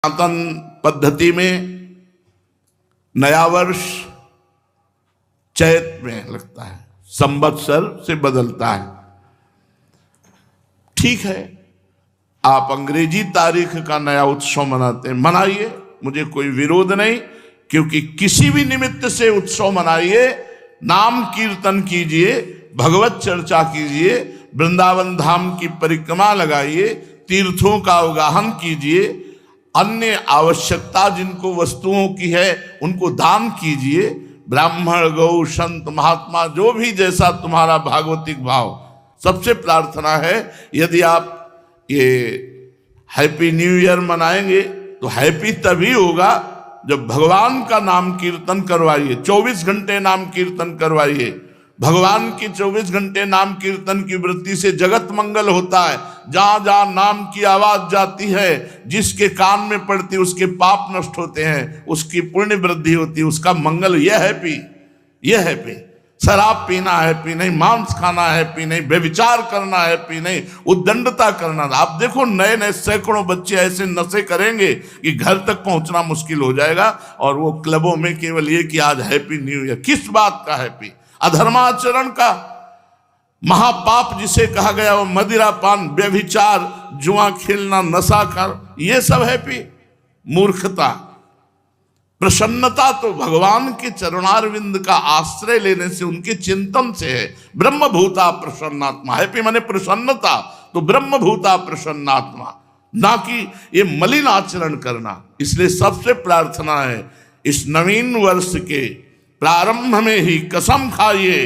सनातन पद्धति में नया वर्ष चैत में लगता है, संवत्सर से बदलता है। ठीक है, आप अंग्रेजी तारीख का नया उत्सव मनाते हैं, मनाइए, मुझे कोई विरोध नहीं, क्योंकि किसी भी निमित्त से उत्सव मनाइए, नाम कीर्तन कीजिए, भगवत चर्चा कीजिए, वृंदावन धाम की परिक्रमा लगाइए, तीर्थों का अवगाहन कीजिए, अन्य आवश्यकता जिनको वस्तुओं की है उनको दान कीजिए। ब्राह्मण, गौ, संत, महात्मा, जो भी जैसा तुम्हारा भागवतिक भाव। सबसे प्रार्थना है, यदि आप ये हैप्पी न्यू ईयर मनाएंगे तो हैप्पी तभी होगा जब भगवान का नाम कीर्तन करवाइए, 24 घंटे नाम कीर्तन करवाइए। भगवान की 24 घंटे नाम कीर्तन की वृत्ति से जगत मंगल होता है। जहां जहां नाम की आवाज जाती है, जिसके कान में पड़ती है उसके पाप नष्ट होते हैं, उसकी पुण्य वृद्धि होती है, उसका मंगल। यह है पी। शराब पीना है पी नहीं, मांस खाना है पी नहीं, व्यभिचार करना है पी नहीं, उद्दंडता करना। आप देखो नए नए सैकड़ों बच्चे ऐसे नशे करेंगे कि घर तक पहुंचना मुश्किल हो जाएगा, और वो क्लबों में केवल ये कि आज हैप्पी न्यू ईयर। किस बात का हैप्पी? अधर्माचरण का महापाप जिसे कहा गया, वो मदिरा पान, व्यभिचार, जुआ खेलना, नशा कर, ये सब हैप्पी। मूर्खता। प्रसन्नता तो भगवान के चरणारविंद का आश्रय लेने से, उनके चिंतन से है। ब्रह्मभूता प्रसन्नात्मा। हैप्पी माने प्रसन्नता, तो ब्रह्मभूता प्रसन्नात्मा, ना कि ये मलिन आचरण करना। इसलिए सबसे प्रार्थना है, इस नवीन वर्ष के प्रारंभ में ही कसम खाइए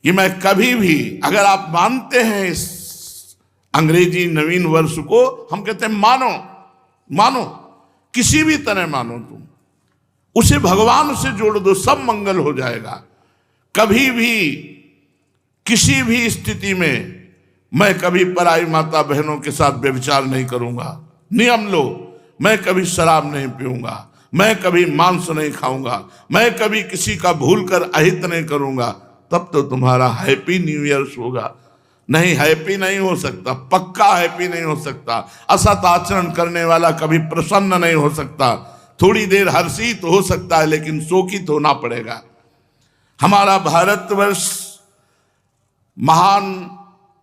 कि मैं कभी भी, अगर आप मानते हैं इस अंग्रेजी नवीन वर्ष को, हम कहते हैं मानो, किसी भी तरह मानो, तुम उसे भगवान से जोड़ दो, सब मंगल हो जाएगा। कभी भी किसी भी स्थिति में मैं कभी पराई माता बहनों के साथ व्यभिचार नहीं करूंगा। नियम लो, मैं कभी शराब नहीं पीऊंगा, मैं कभी मांस नहीं खाऊंगा, मैं कभी किसी का भूल कर अहित नहीं करूंगा। तब तो तुम्हारा हैप्पी न्यू ईयर होगा। नहीं, हैप्पी नहीं हो सकता, पक्का हैप्पी नहीं हो सकता। असत आचरण करने वाला कभी प्रसन्न नहीं हो सकता। थोड़ी देर हर्षित हो सकता है, लेकिन शोकित होना पड़ेगा। हमारा भारतवर्ष महान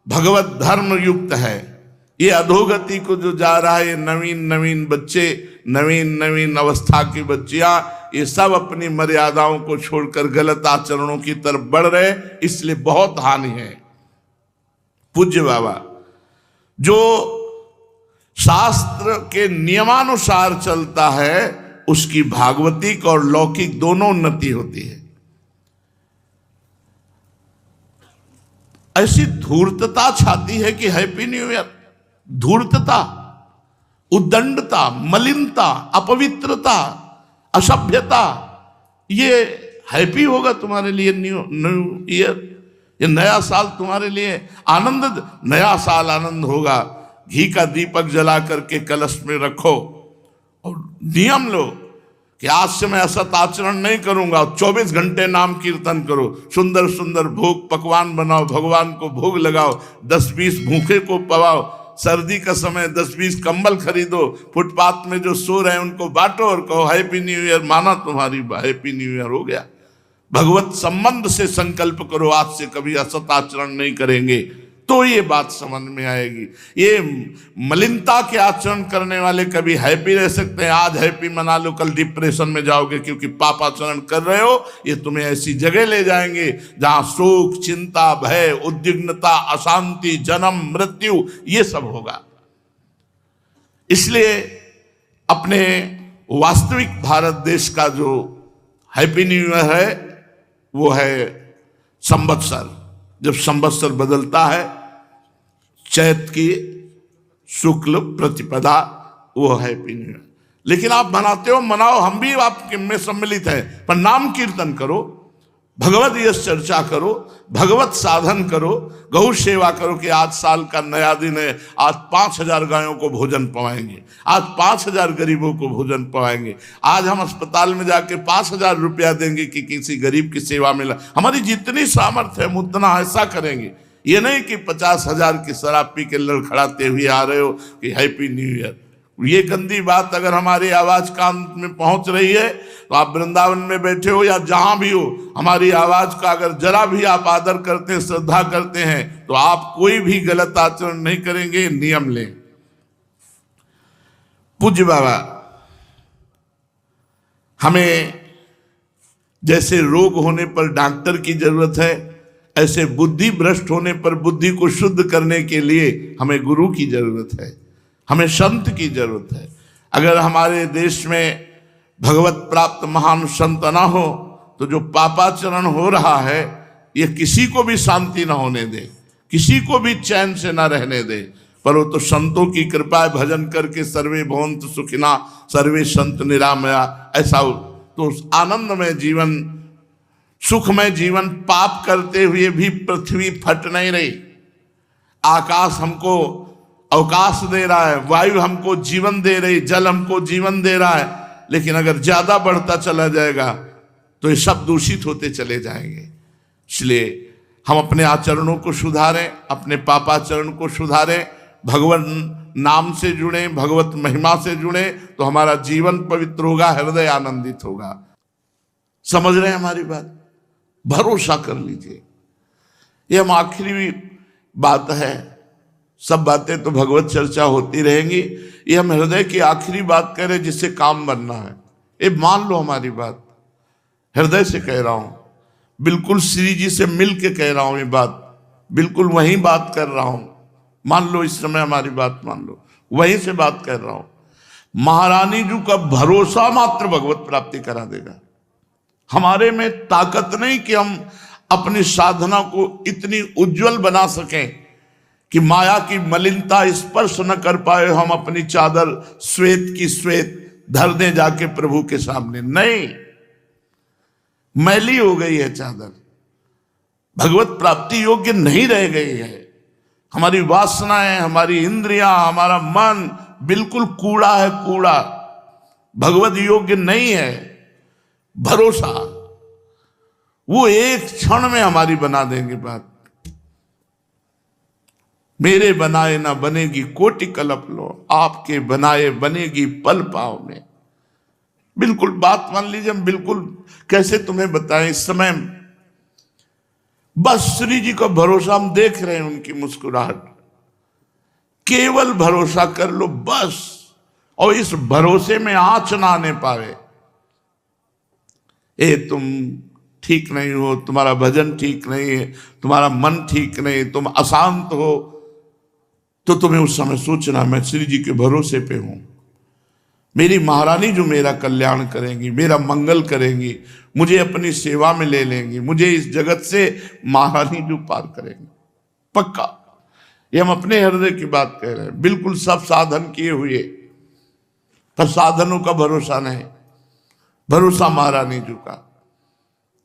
भगवत धर्म युक्त है। ये अधोगति को जो जा रहा है, ये नवीन बच्चे, नवीन अवस्था की बच्चियां, ये सब अपनी मर्यादाओं को छोड़कर गलत आचरणों की तरफ बढ़ रहे, इसलिए बहुत हानि है। पूज्य बाबा जो शास्त्र के नियमानुसार चलता है, उसकी भागवतिक और लौकिक दोनों उन्नति होती है। ऐसी धूर्तता छाती है कि हैप्पी न्यू ईयर, धूर्तता, उद्दंडता, मलिनता, अपवित्रता, असभ्यता, ये हैप्पी होगा तुम्हारे लिए न्यू ईयर? ये नया साल तुम्हारे लिए आनंद, नया साल आनंद होगा। घी का दीपक जला करके कलश में रखो और नियम लो कि आज से मैं असत आचरण नहीं करूंगा। 24 घंटे नाम कीर्तन करो, सुंदर सुंदर भोग पकवान बनाओ, भगवान को भोग लगाओ, 10-20 भूखे को पवाओ, सर्दी का समय 10-20 कंबल खरीदो, फुटपाथ में जो सो रहे हैं उनको बांटो और कहो हैप्पी न्यू ईयर। माना तुम्हारी हैप्पी न्यू ईयर हो गया। भगवत संबंध से संकल्प करो, आज से कभी असत आचरण नहीं करेंगे, तो ये बात समझ में आएगी। ये मलिनता के आचरण करने वाले कभी हैप्पी रह सकते हैं? आज हैप्पी मना लो, कल डिप्रेशन में जाओगे, क्योंकि पापाचरण कर रहे हो। ये तुम्हें ऐसी जगह ले जाएंगे जहां शोक, चिंता, भय, उद्विग्नता, अशांति, जन्म, मृत्यु, ये सब होगा। इसलिए अपने वास्तविक भारत देश का जो हैप्पी न्यू ईयर है, वो है संवत्सर। जब संवत्सर बदलता है, चैत की शुक्ल प्रतिपदा, वो हैप्पी न्यू ईयर। लेकिन आप मनाते हो, मनाओ, हम भी आपके में सम्मिलित हैं, पर नाम कीर्तन करो, भगवत यश चर्चा करो, भगवत साधन करो, गौ सेवा करो कि आज साल का नया दिन है, आज 5000 गायों को भोजन पवाएंगे, आज 5000 गरीबों को भोजन पवाएंगे, आज हम अस्पताल में जाके 5000 रुपया देंगे कि किसी गरीब की सेवा में हमारी जितनी सामर्थ्य है हम उतना ऐसा करेंगे। ये नहीं कि 50,000 की शराब पी के लड़खड़ाते हुए आ रहे हो कि हैप्पी न्यू ईयर। ये गंदी बात अगर हमारी आवाज कान में पहुंच रही है तो आप वृंदावन में बैठे हो या जहां भी हो, हमारी आवाज का अगर जरा भी आप आदर करते हैं, श्रद्धा करते हैं, तो आप कोई भी गलत आचरण नहीं करेंगे। नियम लें। पूज्य बाबा, हमें जैसे रोग होने पर डॉक्टर की जरूरत है, ऐसे बुद्धि भ्रष्ट होने पर बुद्धि को शुद्ध करने के लिए हमें गुरु की जरूरत है, हमें संत की जरूरत है। अगर हमारे देश में भगवत प्राप्त महान संत ना हो तो जो पापाचरण हो रहा है ये किसी को भी शांति ना होने दे, किसी को भी चैन से ना रहने दे। पर वो तो संतों की कृपा, भजन करके सर्वे भवन्तु सुखिना सर्वे संत निरामया, ऐसा तो आनंदमय जीवन, सुखमय जीवन। पाप करते हुए भी पृथ्वी फट नहीं रही, आकाश हमको अवकाश दे रहा है, वायु हमको जीवन दे रही, जल हमको जीवन दे रहा है, लेकिन अगर ज्यादा बढ़ता चला जाएगा तो ये सब दूषित होते चले जाएंगे। इसलिए हम अपने आचरणों को सुधारें, अपने पापाचरण को सुधारें, भगवान नाम से जुड़े, भगवत महिमा से जुड़े, तो हमारा जीवन पवित्र होगा, हृदय आनंदित होगा। समझ रहे हैं हमारी बात? भरोसा कर लीजिए। ये हम आखिरी बात है, सब बातें तो भगवत चर्चा होती रहेंगी, ये हम हृदय की आखिरी बात कह रहे जिससे काम बनना है। ये मान लो हमारी बात, हृदय से कह रहा हूं, बिल्कुल श्री जी से मिल के कह रहा हूं, ये बात बिल्कुल वही बात कर रहा हूं। मान लो इस समय हमारी बात मान लो, वहीं से बात कर रहा हूं। महारानी जी का भरोसा मात्र भगवत प्राप्ति करा देगा। हमारे में ताकत नहीं कि हम अपनी साधना को इतनी उज्जवल बना सकें कि माया की मलिनता स्पर्श न कर पाए, हम अपनी चादर श्वेत की श्वेत धर दें जाके प्रभु के सामने। नहीं, मैली हो गई है चादर, भगवत प्राप्ति योग्य नहीं रह गई है। हमारी वासनाएं, हमारी इंद्रियां, हमारा मन बिल्कुल कूड़ा है, कूड़ा, भगवत योग्य नहीं है। भरोसा वो एक क्षण में हमारी बना देंगे बात। मेरे बनाए ना बनेगी कोटि कल्प लो, आपके बनाए बनेगी पल पाव में। बिल्कुल बात मान लीजिए। हम बिल्कुल कैसे तुम्हें बताएं, इस समय बस श्री जी का भरोसा हम देख रहे हैं, उनकी मुस्कुराहट, केवल भरोसा कर लो बस। और इस भरोसे में आँच ना आने पावे, ए तुम ठीक नहीं हो, तुम्हारा भजन ठीक नहीं है, तुम्हारा मन ठीक नहीं, तुम अशांत हो, तो तुम्हें उस समय सोचना मैं श्री जी के भरोसे पे हूं। मेरी महारानी जो मेरा कल्याण करेंगी, मेरा मंगल करेंगी, मुझे अपनी सेवा में ले लेंगी, मुझे इस जगत से महारानी जो पार करेंगी पक्का। ये हम अपने हृदय की बात कह रहे हैं। बिल्कुल सब साधन किए हुए, पर साधनों का भरोसा नहीं, भरोसा महारानी जी का।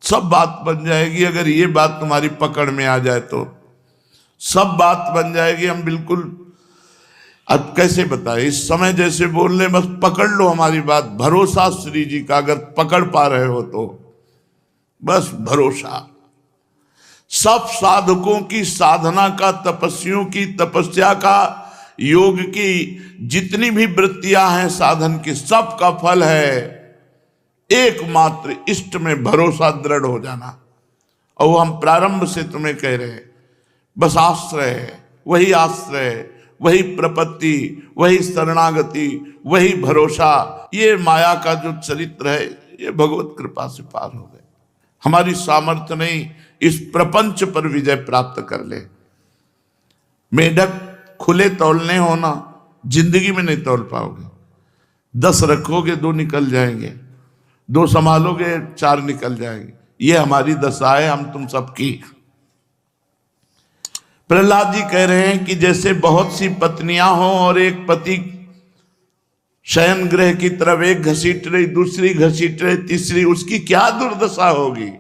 सब बात बन जाएगी अगर ये बात तुम्हारी पकड़ में आ जाए तो, सब बात बन जाएगी। हम बिल्कुल, अब कैसे बताए, इस समय जैसे बोल रहे, बस पकड़ लो हमारी बात। भरोसा श्री जी का अगर पकड़ पा रहे हो तो बस भरोसा। सब साधकों की साधना का, तपस्वियों की तपस्या का, योग की जितनी भी वृत्तियां हैं साधन की, सब का फल है एकमात्र इष्ट में भरोसा दृढ़ हो जाना। और वो हम प्रारंभ से तुम्हें कह रहे हैं, बस आश्रय है, वही आश्रय है, वही प्रपत्ति, वही शरणागति, वही भरोसा। ये माया का जो चरित्र है ये भगवत कृपा से पार हो गए। हमारी सामर्थ्य नहीं इस प्रपंच पर विजय प्राप्त कर ले। मेढक खुले तौलने होना, जिंदगी में नहीं तौल पाओगे। 10 रखोगे 2 निकल जाएंगे, 2 संभालोगे 4 निकल जाएंगे। ये हमारी दशा है, हम तुम सबकी। प्रहलाद जी कह रहे हैं कि जैसे बहुत सी पत्नियां हों और एक पति शयन गृह की तरफ एक घसीट रही, दूसरी घसीट रही, तीसरी, उसकी क्या दुर्दशा होगी।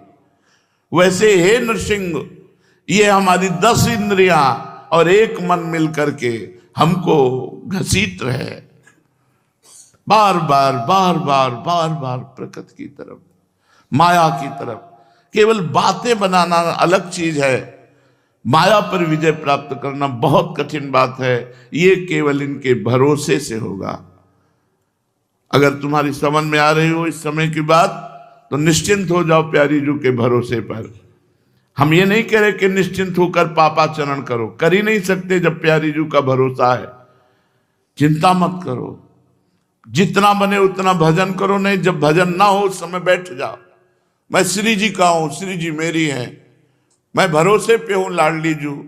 वैसे हे नृसिंह, ये हमारी 10 इंद्रियां और एक मन मिल करके हमको घसीट रहे, बार बार बार बार बार बार प्रकृति की तरफ, माया की तरफ। केवल बातें बनाना अलग चीज है, माया पर विजय प्राप्त करना बहुत कठिन बात है। ये केवल इनके भरोसे से होगा। अगर तुम्हारी समझ में आ रही हो इस समय की बात, तो निश्चिंत हो जाओ प्यारी जू के भरोसे पर। हम ये नहीं कह रहे कि निश्चिंत होकर पापाचरण करो, कर ही नहीं सकते जब प्यारी जू का भरोसा है। चिंता मत करो, जितना बने उतना भजन करो, नहीं जब भजन ना हो उस समय बैठ जाओ। मैं श्री जी का हूं, श्री जी मेरी हैं, मैं भरोसे पे हूं लाडली जू।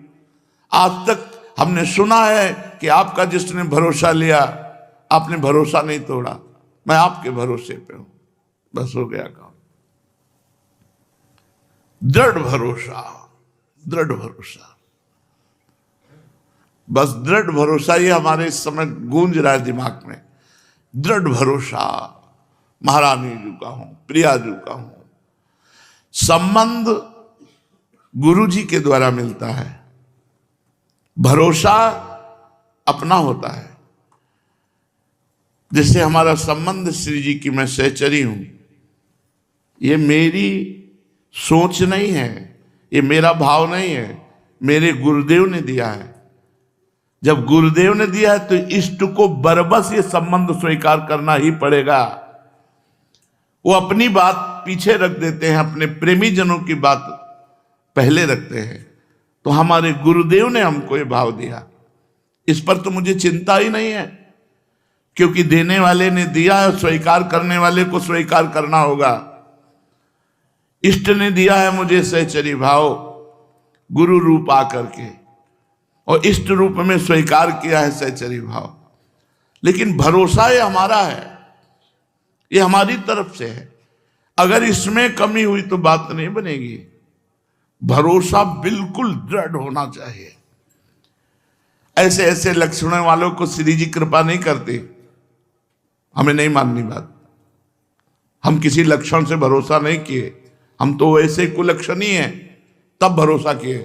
आज तक हमने सुना है कि आपका जिसने भरोसा लिया आपने भरोसा नहीं तोड़ा, मैं आपके भरोसे पे हूं, बस हो गया काम। दृढ़ भरोसा, दृढ़ भरोसा, बस दृढ़ भरोसा ही हमारे इस समय गूंज रहा है दिमाग में। दृढ़ भरोसा, महारानी जी का हूं, प्रिया जी का हूं। संबंध गुरु जी के द्वारा मिलता है, भरोसा अपना होता है। जैसे हमारा संबंध श्री जी की मैं सहचरी हूं, ये मेरी सोच नहीं है, ये मेरा भाव नहीं है, मेरे गुरुदेव ने दिया है। जब गुरुदेव ने दिया है तो इष्ट को बरबस ये संबंध स्वीकार करना ही पड़ेगा। वो अपनी बात पीछे रख देते हैं, अपने प्रेमी जनों की बात पहले रखते हैं। तो हमारे गुरुदेव ने हमको ये भाव दिया, इस पर तो मुझे चिंता ही नहीं है, क्योंकि देने वाले ने दिया है, स्वीकार करने वाले को स्वीकार करना होगा। इष्ट ने दिया है मुझे सहचरी भाव, गुरु रूप आकर के, और इष्ट रूप में स्वीकार किया है सहचरी भाव। लेकिन भरोसा ये हमारा है, ये हमारी तरफ से है। अगर इसमें कमी हुई तो बात नहीं बनेगी। भरोसा बिल्कुल दृढ़ होना चाहिए। ऐसे ऐसे लक्षणों वालों को श्री जी कृपा नहीं करते, हमें नहीं माननी बात। हम किसी लक्षण से भरोसा नहीं किए, हम तो वैसे कुलक्षणी हैं, तब भरोसा किए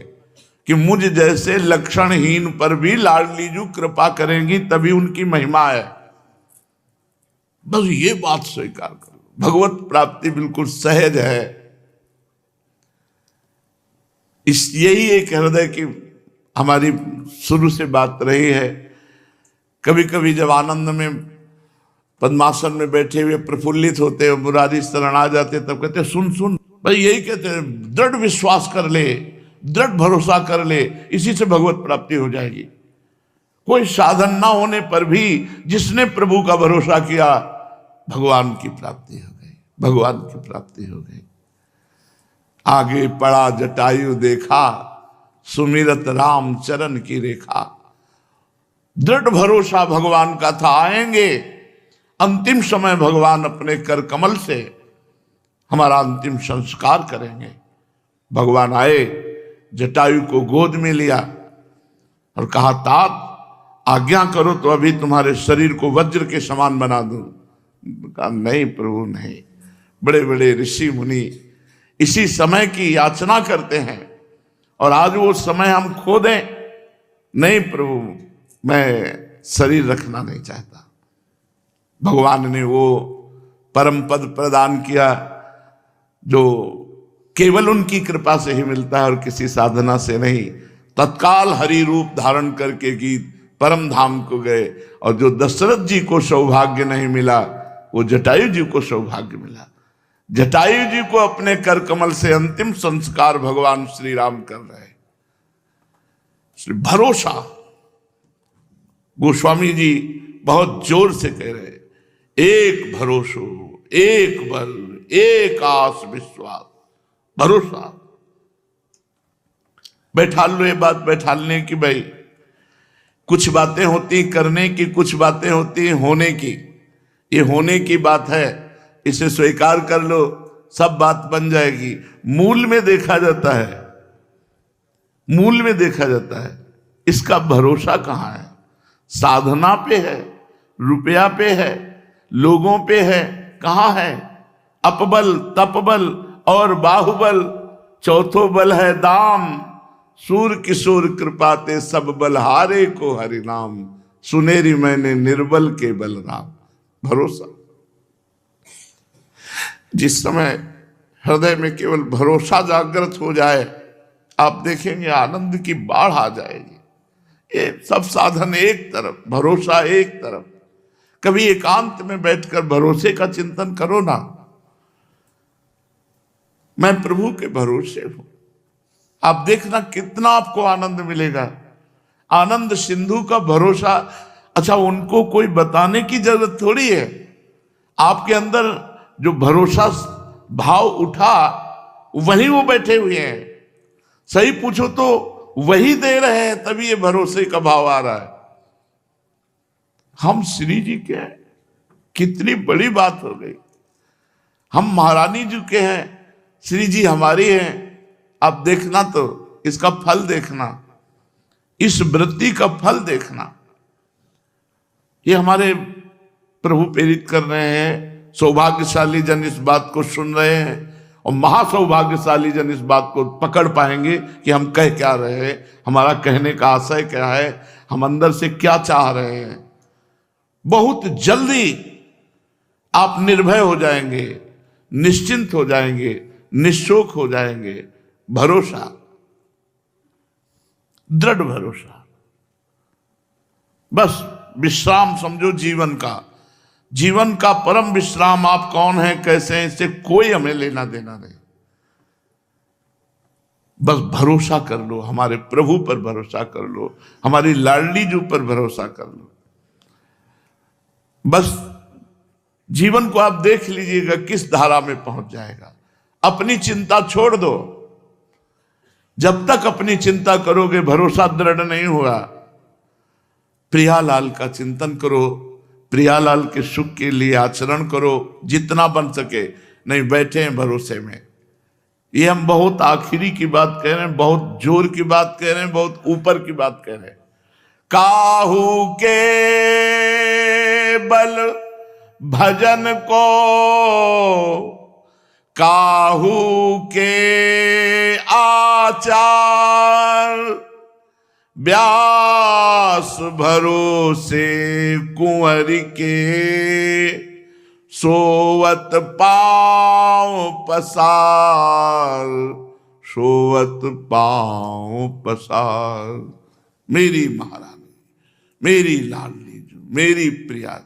कि मुझ जैसे लक्षणहीन पर भी लाडली जू कृपा करेंगी, तभी उनकी महिमा है। बस ये बात स्वीकार करो। भगवत प्राप्ति बिल्कुल सहज है। इस यही एक हृदय की हमारी शुरू से बात रही है। कभी कभी जब आनंद में पद्मासन में बैठे हुए प्रफुल्लित होते हैं, मुरारी शरण आ जाते, तब कहते सुन सुन, भाई यही कहते हैं, दृढ़ विश्वास कर ले, दृढ़ भरोसा कर ले, इसी से भगवत प्राप्ति हो जाएगी। कोई साधन ना होने पर भी जिसने प्रभु का भरोसा किया, भगवान की प्राप्ति हो गई, भगवान की प्राप्ति हो गई। आगे पड़ा जटायु देखा, सुमिरत राम चरण की रेखा। दृढ़ भरोसा भगवान का था, आएंगे अंतिम समय भगवान अपने कर कमल से हमारा अंतिम संस्कार करेंगे। भगवान आए, जटायु को गोद में लिया और कहा, तात आज्ञा करो तो अभी तुम्हारे शरीर को वज्र के समान बना दूं। कहा, नहीं प्रभु नहीं। बड़े बड़े ऋषि मुनि इसी समय की याचना करते हैं, और आज वो समय हम खो दें। नहीं प्रभु, मैं शरीर रखना नहीं चाहता। भगवान ने वो परम पद प्रदान किया जो केवल उनकी कृपा से ही मिलता है और किसी साधना से नहीं। तत्काल हरि रूप धारण करके गीत परम धाम को गए, और जो दशरथ जी को सौभाग्य नहीं मिला, वो जटायु जी को सौभाग्य मिला। जटायु जी को अपने कर कमल से अंतिम संस्कार भगवान श्री राम कर रहे। भरोसा, गोस्वामी जी बहुत जोर से कह रहे, एक भरोसो, एक बल, एक आस विश्वास, भरोसा। बैठा लो ये बात बैठालने की, भाई कुछ बातें होती करने की, कुछ बातें होती होने की। ये होने की बात है, इसे स्वीकार कर लो, सब बात बन जाएगी। मूल में देखा जाता है, मूल में देखा जाता है, इसका भरोसा कहाँ है? साधना पे है, रुपया पे है, लोगों पे है, कहाँ है? अपबल, तपबल और बाहुबल, चौथो बल है दाम। सूर किशोर कृपाते सब बलहारे को हरि नाम। सुनेरी मैंने निर्बल के बलराम। भरोसा, जिस समय हृदय में केवल भरोसा जागृत हो जाए, आप देखेंगे आनंद की बाढ़ आ जाएगी। ये सब साधन एक तरफ, भरोसा एक तरफ। कभी एकांत में बैठकर भरोसे का चिंतन करो ना। मैं प्रभु के भरोसे हूं, आप देखना कितना आपको आनंद मिलेगा। आनंद सिंधु का भरोसा, अच्छा उनको कोई बताने की जरूरत थोड़ी है। आपके अंदर जो भरोसा भाव उठा वही वो बैठे हुए हैं। सही पूछो तो वही दे रहे हैं, तभी ये भरोसे का भाव आ रहा है। हम श्री जी के हैं, कितनी बड़ी बात हो गई। हम महारानी जी के हैं, श्री जी हमारी हैं। अब देखना तो इसका फल देखना, इस वृत्ति का फल देखना। ये हमारे प्रभु प्रेरित कर रहे हैं। सौभाग्यशाली जन इस बात को सुन रहे हैं और महासौभाग्यशाली जन इस बात को पकड़ पाएंगे कि हम कह क्या रहे हैं, हमारा कहने का आशय क्या है, हम अंदर से क्या चाह रहे हैं। बहुत जल्दी आप निर्भय हो जाएंगे, निश्चिंत हो जाएंगे, निशोक हो जाएंगे। भरोसा, दृढ़ भरोसा, बस विश्राम समझो जीवन का। जीवन का परम विश्राम आप कौन है, कैसे हैं, इससे कोई हमें लेना देना नहीं। बस भरोसा कर लो, हमारे प्रभु पर भरोसा कर लो, हमारी लाडली जी पर भरोसा कर लो। बस जीवन को आप देख लीजिएगा किस धारा में पहुंच जाएगा। अपनी चिंता छोड़ दो। जब तक अपनी चिंता करोगे भरोसा दृढ़ नहीं हुआ। प्रियालाल का चिंतन करो, प्रियालाल के सुख के लिए आचरण करो जितना बन सके। नहीं बैठे हैं भरोसे में। ये हम बहुत आखिरी की बात कह रहे हैं, बहुत जोर की बात कह रहे हैं, बहुत ऊपर की बात कह रहे हैं। काहू के बल भजन को, काहू के आचार, व्यास भरोसे कुंवर के, सोवत पांव पसार, सोवत पांव पसार। मेरी महारानी, मेरी लाडली जो, मेरी प्रिया।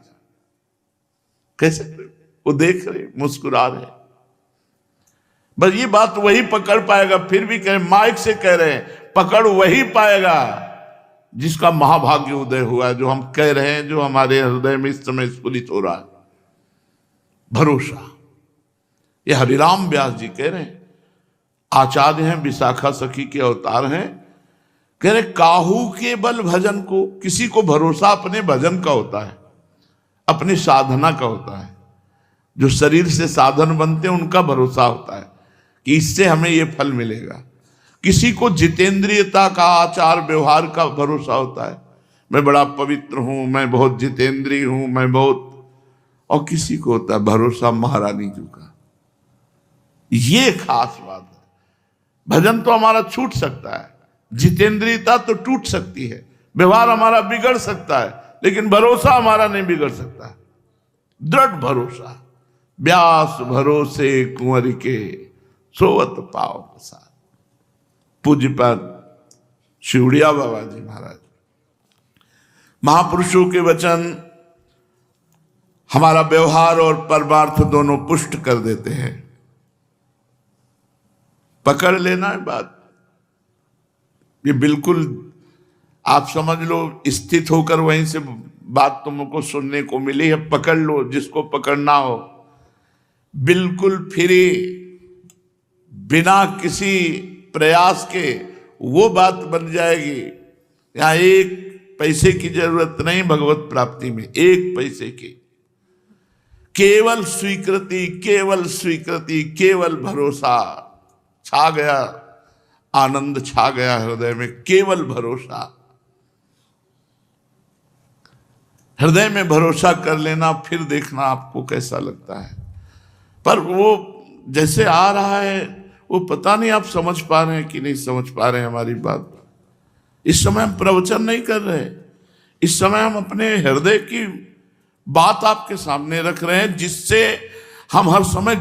कैसे वो देख रहे, मुस्कुरा रहे। बस ये बात वही पकड़ पाएगा। फिर भी कह रहे, माइक से कह रहे हैं, पकड़ वही पाएगा जिसका महाभाग्य उदय हुआ है। जो हम कह रहे हैं, जो हमारे हृदय में इस समय स्फुरित हो रहा है, भरोसा। ये हरिराम व्यास जी कह रहे हैं, आचार्य हैं, विशाखा सखी के अवतार हैं। कह रहे काहू के बल भजन को, किसी को भरोसा अपने भजन का होता है, अपनी साधना का होता है। जो शरीर से साधन बनते हैं उनका भरोसा होता है कि इससे हमें ये फल मिलेगा। किसी को जितेंद्रियता का, आचार व्यवहार का भरोसा होता है, मैं बड़ा पवित्र हूं, मैं बहुत जितेंद्रिय हूं, मैं बहुत। और किसी को होता है भरोसा महारानी जी का। ये खास बात है। भजन तो हमारा छूट सकता है, जितेंद्रियता तो टूट सकती है, व्यवहार हमारा बिगड़ सकता है, लेकिन भरोसा हमारा नहीं बिगड़ सकता। दृढ़ भरोसा, व्यास भरोसे कुंवर के, सोवत पाव पसार। पूज्यपाद शिवड़िया बाबा जी महाराज। महापुरुषों के वचन हमारा व्यवहार और परमार्थ दोनों पुष्ट कर देते हैं। पकड़ लेना है बात। ये बिल्कुल आप समझ लो, स्थित होकर वहीं से बात तुमको सुनने को मिली है। पकड़ लो जिसको पकड़ना हो, बिल्कुल फ्री, बिना किसी प्रयास के वो बात बन जाएगी। यहां एक पैसे की जरूरत नहीं भगवत प्राप्ति में, एक पैसे की। केवल स्वीकृति, केवल स्वीकृति, केवल भरोसा छा गया, आनंद छा गया हृदय में। केवल भरोसा, हृदय में भरोसा कर लेना, फिर देखना आपको कैसा लगता है। पर वो जैसे आ रहा है वो पता नहीं आप समझ पा रहे हैं कि नहीं समझ पा रहे हैं हमारी बात। इस समय हम प्रवचन नहीं कर रहे, इस समय हम अपने हृदय की बात आपके सामने रख रहे हैं, जिससे हम हर समय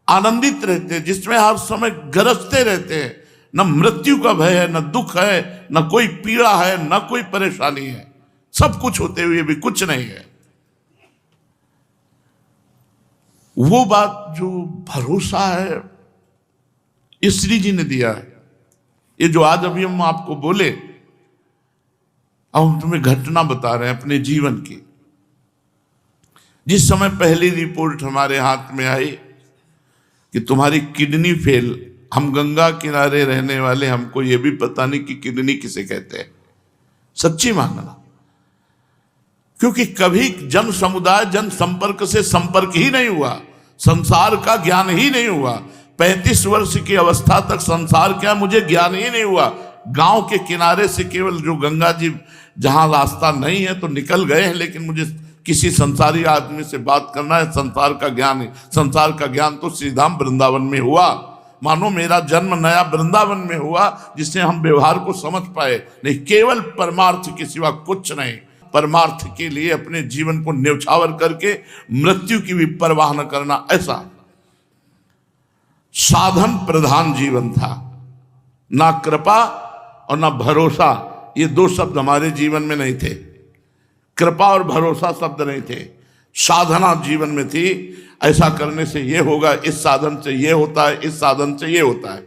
आनंदित रहते हैं, जिसमें हर समय गरजते रहते हैं। न मृत्यु का भय है, न दुख है, न कोई पीड़ा है, न कोई परेशानी है। सब कुछ होते हुए भी कुछ नहीं है। वो बात जो भरोसा है ये श्री जी ने दिया है। ये जो आज अभी हम आपको बोले, अब हम तुम्हें घटना बता रहे हैं अपने जीवन की। जिस समय पहली रिपोर्ट हमारे हाथ में आई कि तुम्हारी किडनी फेल, हम गंगा किनारे रहने वाले, हमको ये भी पता नहीं कि किडनी किसे कहते हैं, सच्ची मांगना। क्योंकि कभी जन समुदाय जन संपर्क से संपर्क ही नहीं हुआ, संसार का ज्ञान ही नहीं हुआ। 35 वर्ष की अवस्था तक संसार क्या मुझे ज्ञान ही नहीं हुआ। गांव के किनारे से केवल जो गंगा जी जहां रास्ता नहीं है तो निकल गए हैं, लेकिन मुझे किसी संसारी आदमी से बात करना है, संसार का ज्ञान है। संसार का ज्ञान तो श्रीधाम वृंदावन में हुआ। मानो मेरा जन्म नया वृंदावन में हुआ, जिससे हम व्यवहार को समझ पाए। नहीं, केवल परमार्थ के सिवा कुछ नहीं। परमार्थ के लिए अपने जीवन को न्यौछावर करके मृत्यु की भी परवाह न करना, ऐसा साधन प्रधान जीवन था। ना कृपा और ना भरोसा, ये दो शब्द हमारे जीवन में नहीं थे। कृपा और भरोसा शब्द नहीं थे, साधना जीवन में थी। ऐसा करने से ये होगा, इस साधन से ये होता है, इस साधन से ये होता है।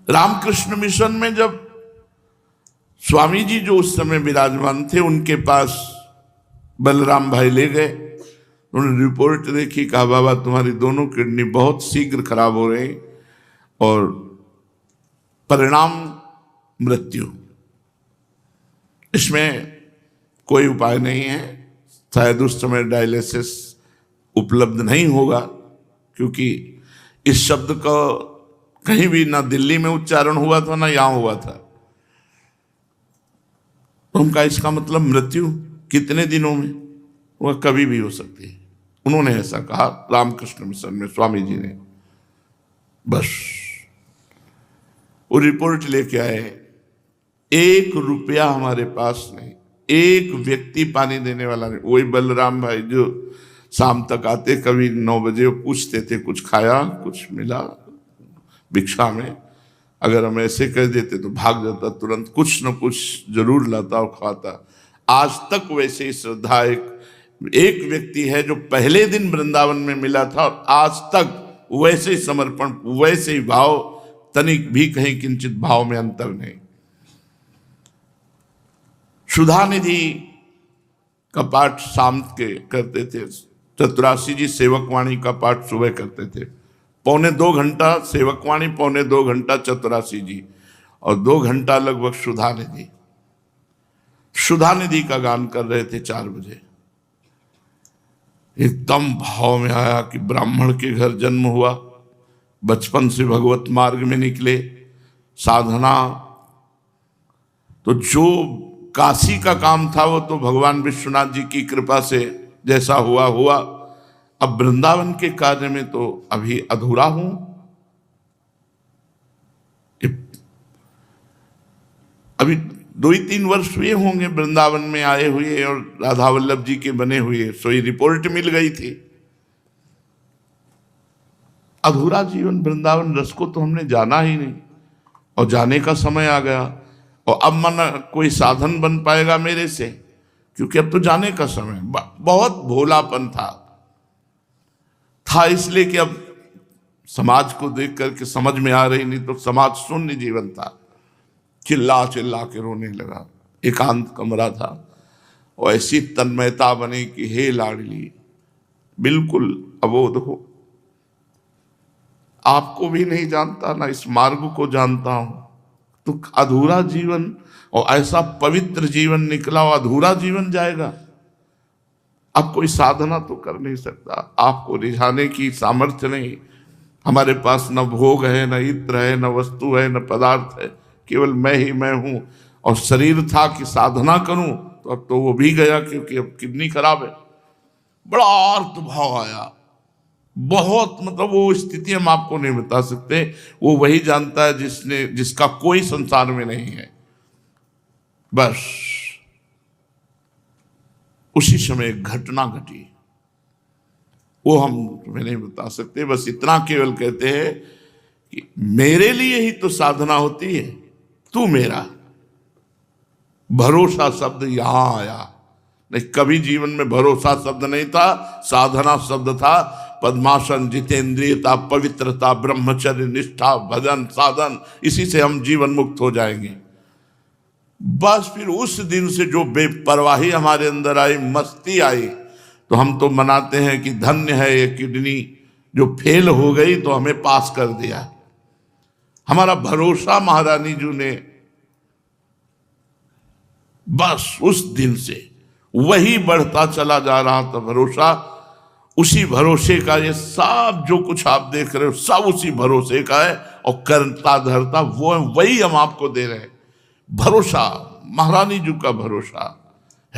रामकृष्ण मिशन में जब स्वामी जी जो उस समय विराजमान थे, उनके पास बलराम भाई ले गए। उन्होंने रिपोर्ट देखी, कहा बाबा तुम्हारी दोनों किडनी बहुत शीघ्र खराब हो रही और परिणाम मृत्यु, इसमें कोई उपाय नहीं है। शायद उस समय डायलिसिस उपलब्ध नहीं होगा, क्योंकि इस शब्द का कहीं भी ना दिल्ली में उच्चारण हुआ था ना यहां हुआ था। तो उनका इसका मतलब मृत्यु कितने दिनों में, वह कभी भी हो सकती है। उन्होंने ऐसा कहा रामकृष्ण मिशन में स्वामी जी ने। बस वो रिपोर्ट लेके आए, 1 रुपया हमारे पास नहीं, एक व्यक्ति पानी देने वाला नहीं। वही बलराम भाई जो शाम तक आते, कभी 9 बजे पूछते थे कुछ खाया, कुछ मिला भिक्षा में। अगर हम ऐसे कह देते तो भाग जाता, तुरंत कुछ न कुछ जरूर लाता और खाता। आज तक वैसे ही श्रद्धा एक व्यक्ति है जो पहले दिन वृंदावन में मिला था और आज तक वैसे ही समर्पण, वैसे ही भाव, तनिक भी कहीं किंचित भाव में अंतर नहीं। सुधा निधि का पाठ शाम के करते थे, चतुरासी जी सेवकवाणी का पाठ सुबह करते थे। 1.25 घंटा सेवकवाणी, 1.25 घंटा चतुरासी जी, और 2 घंटा लगभग सुधा निधि। सुधा निधि का गान कर रहे थे 4 बजे। एकदम भाव में आया कि ब्राह्मण के घर जन्म हुआ, बचपन से भगवत मार्ग में निकले, साधना तो जो काशी का काम था वो तो भगवान विश्वनाथ जी की कृपा से जैसा हुआ हुआ। अब वृंदावन के कार्य में तो अभी अधूरा हूं। अभी 2-3 वर्ष हुए होंगे वृंदावन में आए हुए और राधा वल्लभ जी के बने हुए, सोई रिपोर्ट मिल गई थी। अधूरा जीवन, वृंदावन रस को तो हमने जाना ही नहीं, और जाने का समय आ गया। और अब मन कोई साधन बन पाएगा मेरे से, क्योंकि अब तो जाने का समय। बहुत भोलापन था इसलिए कि अब समाज को देख करके समझ में आ रही, नहीं तो समाज शून्य जीवन था। चिल्ला चिल्ला के रोने लगा, एकांत कमरा था और ऐसी तन्मयता बनी कि हे लाडली बिल्कुल अबोध हो, आपको भी नहीं जानता ना इस मार्ग को जानता हूं। तो अधूरा जीवन, और ऐसा पवित्र जीवन निकला और अधूरा जीवन जाएगा। अब कोई साधना तो कर नहीं सकता, आपको रिझाने की सामर्थ्य नहीं। हमारे पास न भोग है, न इत्र है, न वस्तु है, न पदार्थ है, केवल मैं ही मैं हूं। और शरीर था कि साधना करूं, तो अब तो वो भी गया, क्योंकि अब किडनी खराब है। बड़ा अर्थ भाव आया, बहुत, मतलब वो स्थिति हम आपको नहीं बता सकते। वो वही जानता है जिसका कोई संसार में नहीं है। बस उसी समय एक घटना घटी, वो हम तुम्हें नहीं बता सकते। बस इतना केवल कहते हैं कि मेरे लिए ही तो साधना होती है, तू मेरा। भरोसा शब्द यहां आया, नहीं, कभी जीवन में भरोसा शब्द नहीं था, साधना शब्द था। पद्मासन, जितेंद्रियता, पवित्रता, ब्रह्मचर्य, निष्ठा, भजन, साधन, इसी से हम जीवन मुक्त हो जाएंगे। बस फिर उस दिन से जो बेपरवाही हमारे अंदर आई, मस्ती आई, तो हम तो मनाते हैं कि धन्य है ये किडनी जो फेल हो गई तो हमें पास कर दिया। हमारा भरोसा महारानी जी ने, बस उस दिन से वही बढ़ता चला जा रहा था भरोसा। उसी भरोसे का ये सब जो कुछ आप देख रहे हो सब उसी भरोसे का है, और करता धरता वो वही हम आपको दे रहे हैं। भरोसा, महारानी जी का भरोसा।